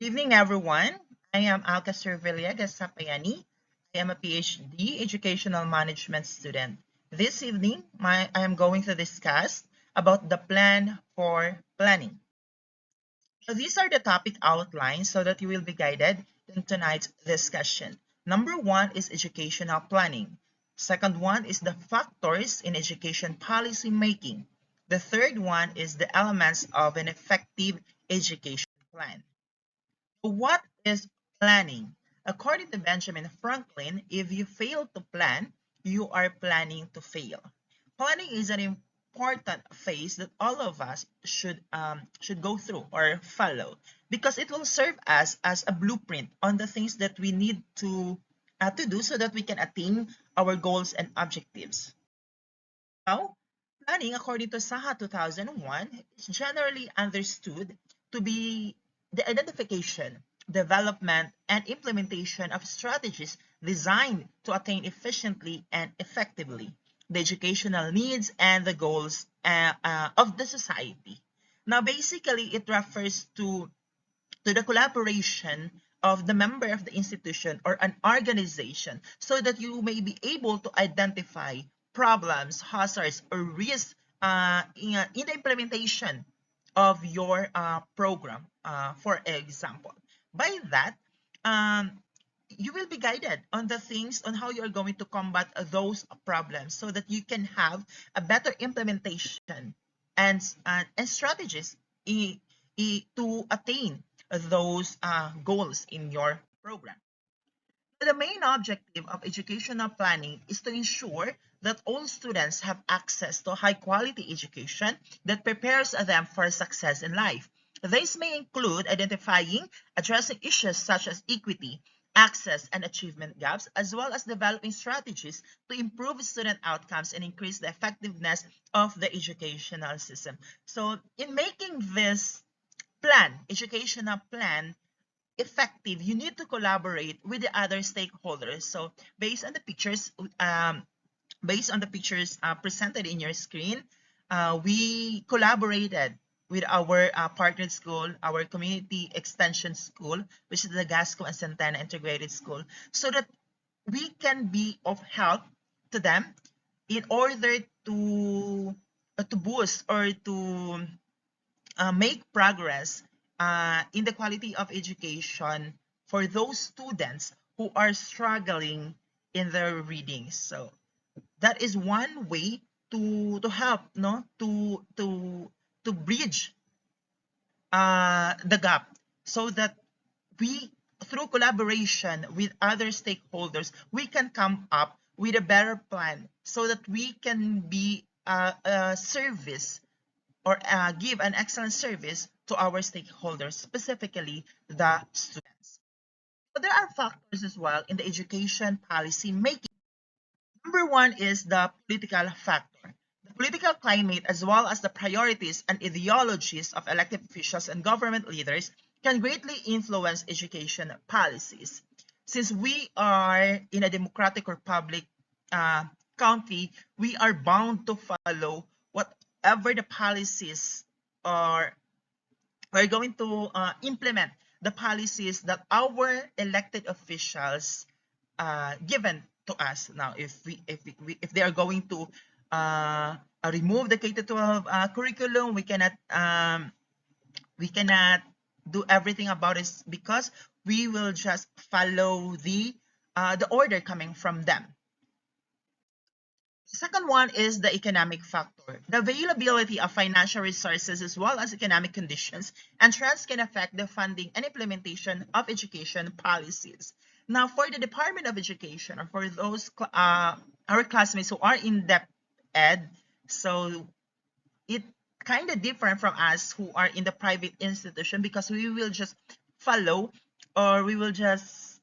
Good evening, everyone. I am Alka Servilia Gasapayani. I am a PhD educational management student. This evening, I am going to discuss about the plan for planning. So these are the topic outlines so that you will be guided in tonight's discussion. Number one is educational planning. Second one is the factors in education policy making. The third one is the elements of an effective education plan. What is planning? According to Benjamin Franklin, if you fail to plan, you are planning to fail. Planning is an important phase that all of us should go through or follow because it will serve us as a blueprint on the things that we need to do so that we can attain our goals and objectives. Now, planning, according to SAHA 2001, is generally understood to be the identification, development, and implementation of strategies designed to attain efficiently and effectively the educational needs and the goals of the society. Now, basically, it refers to the collaboration of the member of the institution or an organization so that you may be able to identify problems, hazards, or risks in the implementation of your program, for example. By that, um, you will be guided on the things on how you are going to combat those problems so that you can have a better implementation and strategies to attain those goals in your program. The main objective of educational planning is to ensure that all students have access to high quality education that prepares them for success in life. This may include identifying, addressing issues such as equity, access, and achievement gaps, as well as developing strategies to improve student outcomes and increase the effectiveness of the educational system. So, in making this educational plan, effective, you need to collaborate with the other stakeholders. So based on the pictures, presented in your screen, we collaborated with our partnered school, our community extension school, which is the Gasco and Santana Integrated School, so that we can be of help to them in order to boost or to make progress in the quality of education for those students who are struggling in their reading. So that is one way to help, no, to bridge the gap so that we, through collaboration with other stakeholders, we can come up with a better plan so that we can be a service or give an excellent service to our stakeholders, specifically the students. But there are factors as well in the education policy making. Number one is the political factor. The political climate, as well as the priorities and ideologies of elected officials and government leaders, can greatly influence education policies. Since we are in a democratic republic uh, country, we are bound to follow whatever the policies are. We're going to implement the policies that our elected officials given to us. Now, if they are going to remove the K-12 curriculum, we cannot do everything about it because we will just follow the order coming from them. The second one is the economic factor. The availability of financial resources as well as economic conditions and trends can affect the funding and implementation of education policies. Now, for the Department of Education, or for those our classmates who are in depth ed, so it kind of different from us who are in the private institution because we will just follow or we will just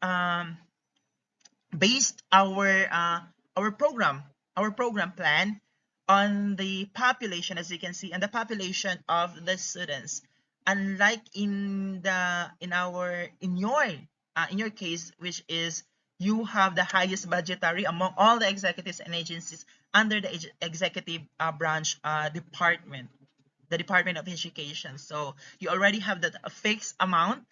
based our program plan on the population, as you can see, and the population of the students. Unlike in your case, which is you have the highest budgetary among all the executives and agencies under the executive branch department, the Department of Education. So you already have that a fixed amount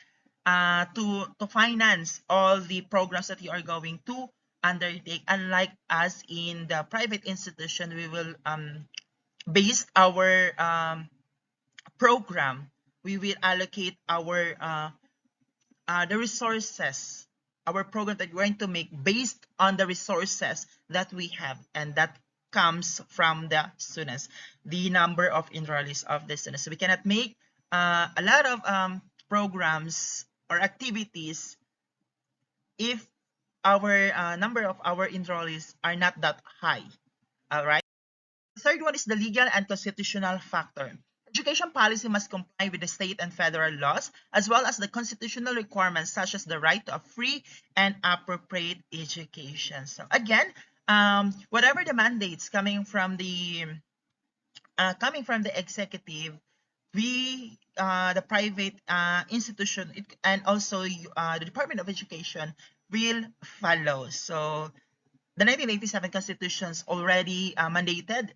to finance all the programs that you are going to undertake. Unlike us in the private institution, we will base our program. We will allocate our the resources, our program that we're going to make based on the resources that we have, and that comes from the students, the number of enrollees of the students. So we cannot make a lot of programs or activities if our number of our enrollees are not that high. All right. The third one is the legal and constitutional factor. Education policy must comply with the state and federal laws, as well as the constitutional requirements such as the right to a free and appropriate education. So again, whatever the mandates coming from the executive, we the private institution and also the Department of Education will follow. So the 1987 constitutions already mandated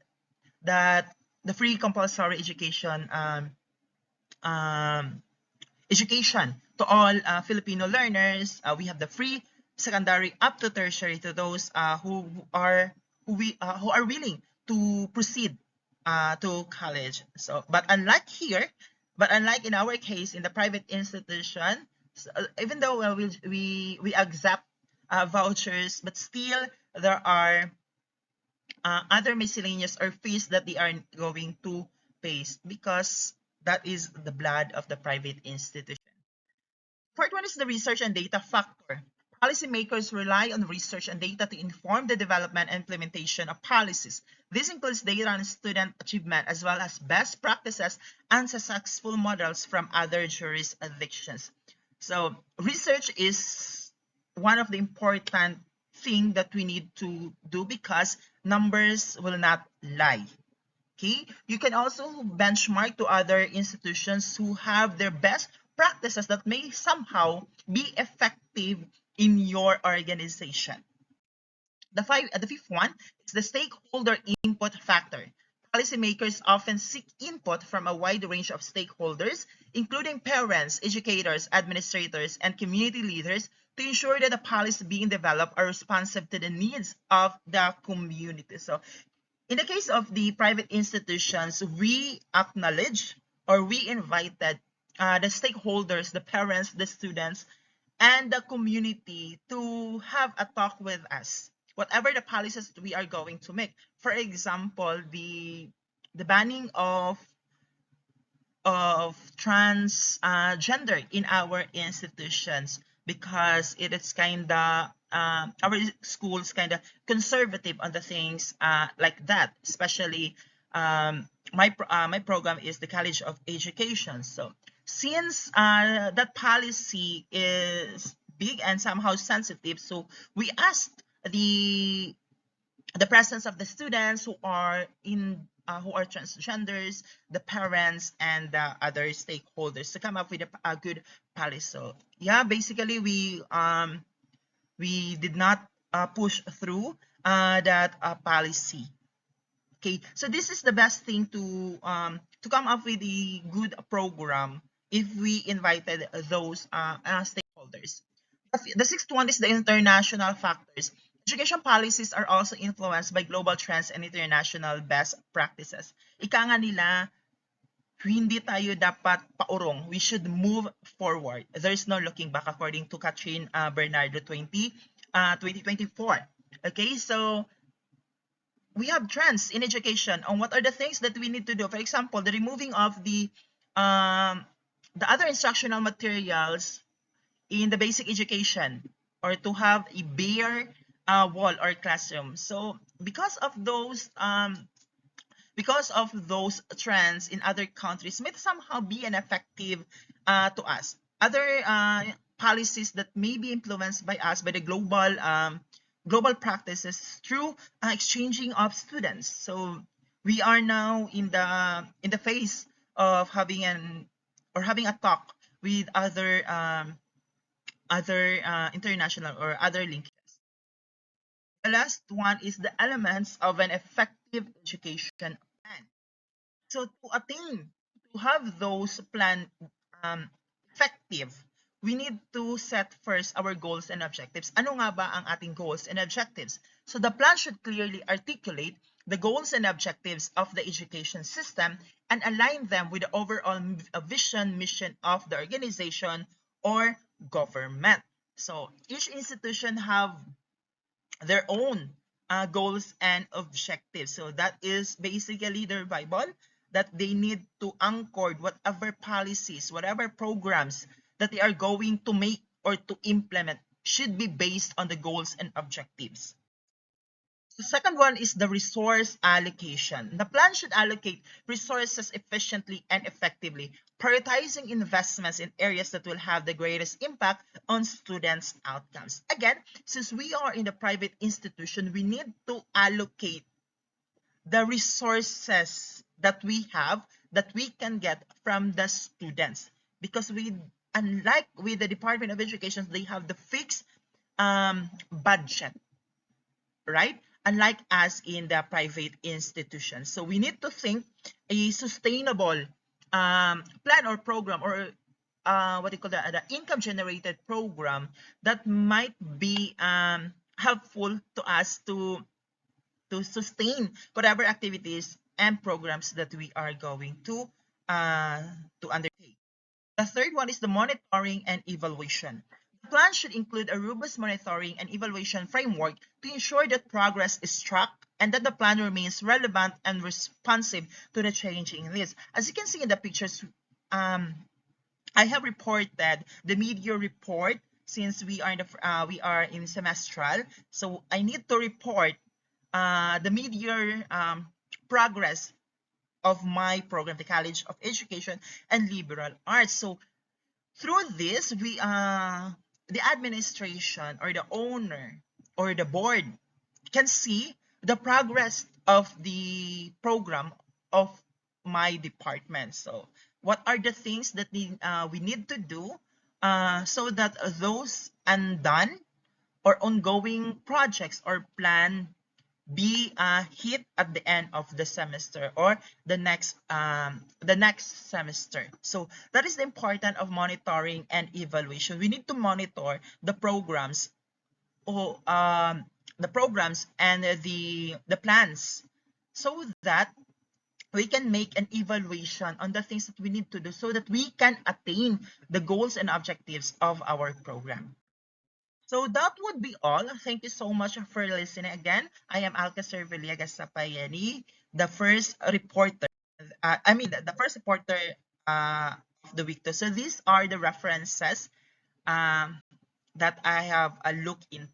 that the free compulsory um, education to all Filipino learners. We have the free secondary up to tertiary to those who are willing to proceed to college. So, but unlike in our case in the private institution, even though we accept vouchers, but still there are other miscellaneous or fees that they are going to pay because that is the blood of the private institution. Fourth one is the research and data factor. Policymakers rely on research and data to inform the development and implementation of policies. This includes data on student achievement as well as best practices and successful models from other jurisdictions. So research is one of the important thing that we need to do because numbers will not lie. Okay, you can also benchmark to other institutions who have their best practices that may somehow be effective in your organization. The fifth one is the stakeholder input factor. Policymakers often seek input from a wide range of stakeholders, including parents, educators, administrators, and community leaders, to ensure that the policies being developed are responsive to the needs of the community. So in the case of the private institutions, we acknowledge or we invited the stakeholders, the parents, the students, and the community to have a talk with us. Whatever the policies we are going to make. For example, the banning of transgender in our institutions because it is kind of our schools kind of conservative on the things like that, especially my program is the College of Education. So since that policy is big and somehow sensitive, so we asked the presence of the students who are transgenders, the parents, and the other stakeholders to come up with a good policy. So yeah, basically we did not push through that policy. Okay, so this is the best thing to come up with a good program if we invited those stakeholders. The sixth one is the international factors. Education policies are also influenced by global trends and international best practices. Ika nga nila, hindi tayo dapat paurong. We should move forward. There's no looking back according to Catherine Bernardo 2024. Okay, so we have trends in education on what are the things that we need to do. For example, the removing of the other instructional materials in the basic education or to have a bare wall or classroom. So because of those trends in other countries may somehow be an effective to us. Other policies that may be influenced by us by the global practices through exchanging of students. So we are now in the phase of having a talk with other international or other linkages. The last one is the elements of an effective education plan. So to have those plan um, effective, we need to set first our goals and objectives. Ano nga ba ang ating goals and objectives? So the plan should clearly articulate the goals and objectives of the education system and align them with the overall vision, mission of the organization or government. So each institution have their own goals and objectives. So that is basically their Bible, that they need to anchor whatever policies, whatever programs that they are going to make or to implement should be based on the goals and objectives. The second one is the resource allocation. The plan should allocate resources efficiently and effectively, prioritizing investments in areas that will have the greatest impact on students' outcomes. Again, since we are in the private institution, we need to allocate the resources that we have, that we can get from the students, because unlike with the Department of Education, they have the fixed budget, right? Unlike us in the private institutions. So we need to think a sustainable plan or program, or what do you call that, the income generated program that might be helpful to us to sustain whatever activities and programs that we are going to undertake. The third one is the monitoring and evaluation. The plan should include a robust monitoring and evaluation framework to ensure that progress is tracked and that the plan remains relevant and responsive to the changing needs. As you can see in the pictures, I have reported the mid-year report, since we are in semestral. So I need to report the mid-year progress of my program, the College of Education and Liberal Arts. So through this, the administration or the owner or the board can see the progress of the program of my department. So what are the things that we need to do so that those undone or ongoing projects or plan be hit at the end of the semester or the next semester. So that is the importance of monitoring and evaluation. We need to monitor the programs or and the plans, so that we can make an evaluation on the things that we need to do so that we can attain the goals and objectives of our program. So that would be all. Thank you so much for listening again. I am Alcacer Villegas Sapayani, the first reporter. The first reporter of the week. So these are the references um, that I have a look in